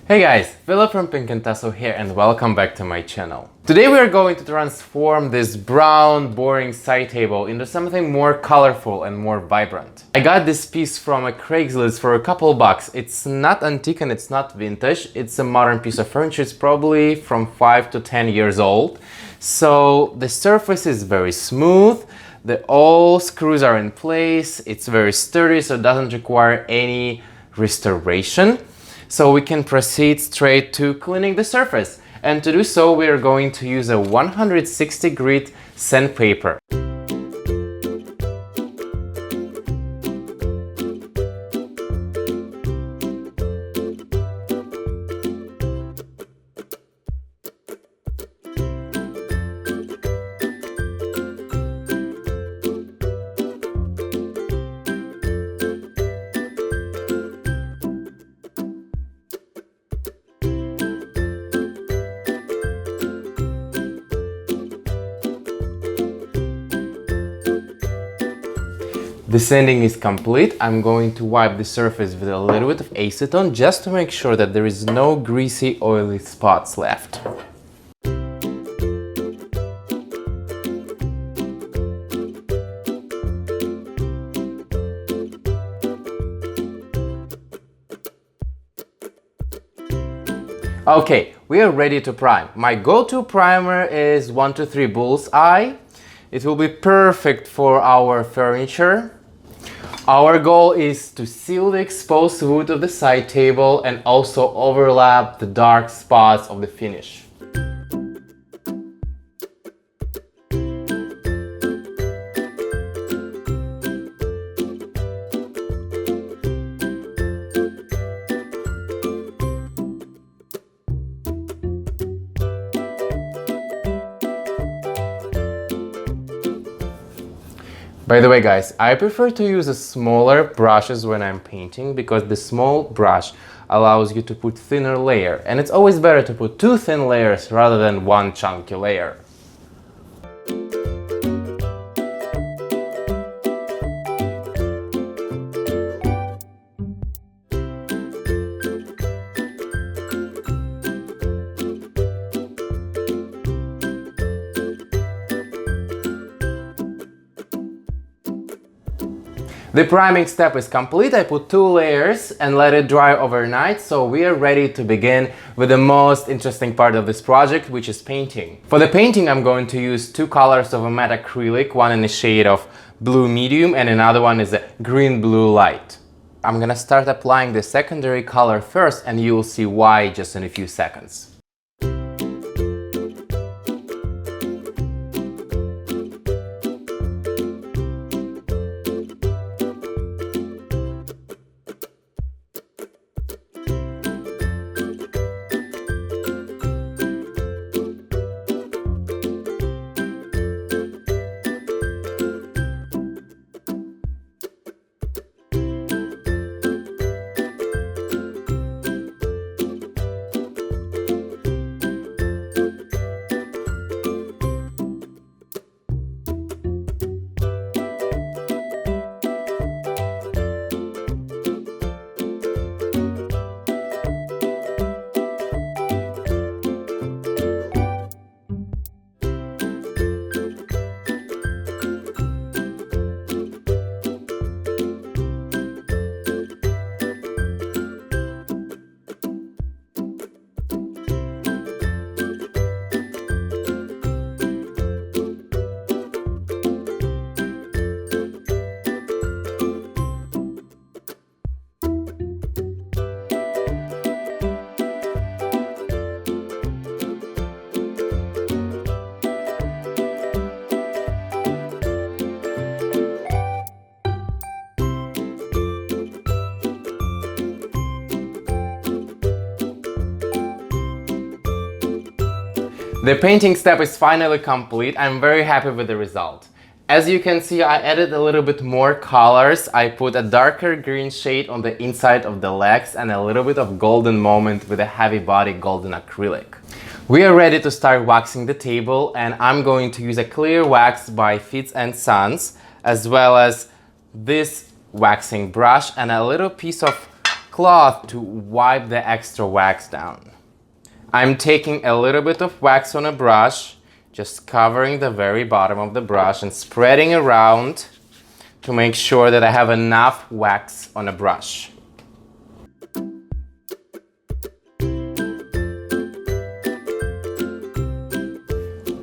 Hey guys, Philipp from Pink Tassel here and welcome back to my channel. Today we are going to transform this brown, boring side table into something more colorful and more vibrant. I got this piece from a Craigslist for a couple bucks. It's not antique and it's not vintage. It's a modern piece of furniture. It's probably from 5 to 10 years old. So the surface is very smooth. All screws are in place. It's very sturdy, so it doesn't require any restoration. So we can proceed straight to cleaning the surface. And to do so, we are going to use a 160 grit sandpaper. The sanding is complete. I'm going to wipe the surface with a little bit of acetone just to make sure that there is no greasy, oily spots left. Okay, we are ready to prime. My go-to primer is 123 Bullseye. It will be perfect for our furniture. Our goal is to seal the exposed wood of the side table and also overlap the dark spots of the finish. By the way guys, I prefer to use smaller brushes when I'm painting because the small brush allows you to put thinner layer, and it's always better to put two thin layers rather than one chunky layer. The priming step is complete. I put 2 layers and let it dry overnight, so we are ready to begin with the most interesting part of this project, which is painting. For the painting, I'm going to use 2 colors of a matte acrylic, one in the shade of blue medium and another one is a green blue light. I'm gonna start applying the secondary color first and you will see why just in a few seconds. The painting step is finally complete. I'm very happy with the result. As you can see, I added a little bit more colors. I put a darker green shade on the inside of the legs and a little bit of golden moment with a heavy body golden acrylic. We are ready to start waxing the table, and I'm going to use a clear wax by Fits & Sons, as well as this waxing brush and a little piece of cloth to wipe the extra wax down. I'm taking a little bit of wax on a brush, just covering the very bottom of the brush and spreading around to make sure that I have enough wax on a brush.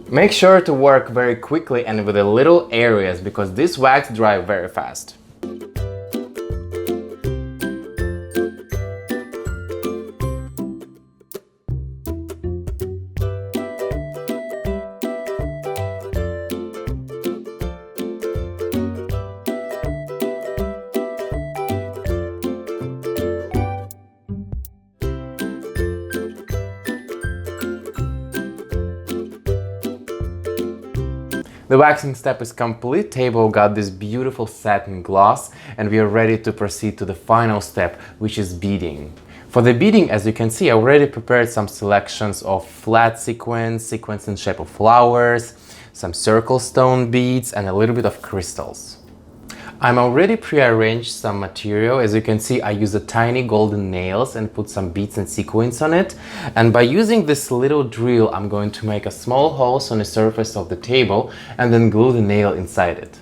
Make sure to work very quickly and with the little areas because this wax dries very fast. The waxing step is complete. Table got this beautiful satin gloss and we are ready to proceed to the final step, which is beading. For the beading, as you can see, I already prepared some selections of flat sequins in shape of flowers, some circle stone beads and a little bit of crystals. I'm already pre-arranged some material. As you can see, I use a tiny golden nails and put some beads and sequins on it. And by using this little drill, I'm going to make a small holes on the surface of the table and then glue the nail inside it.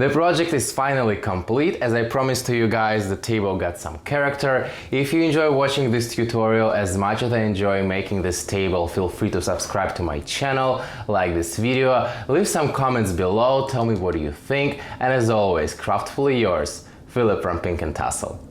The project is finally complete. As I promised to you guys, the table got some character. If you enjoy watching this tutorial as much as I enjoy making this table, feel free to subscribe to my channel, like this video, leave some comments below, tell me what you think, and as always, craftfully yours, Philipp from Pink Tassel.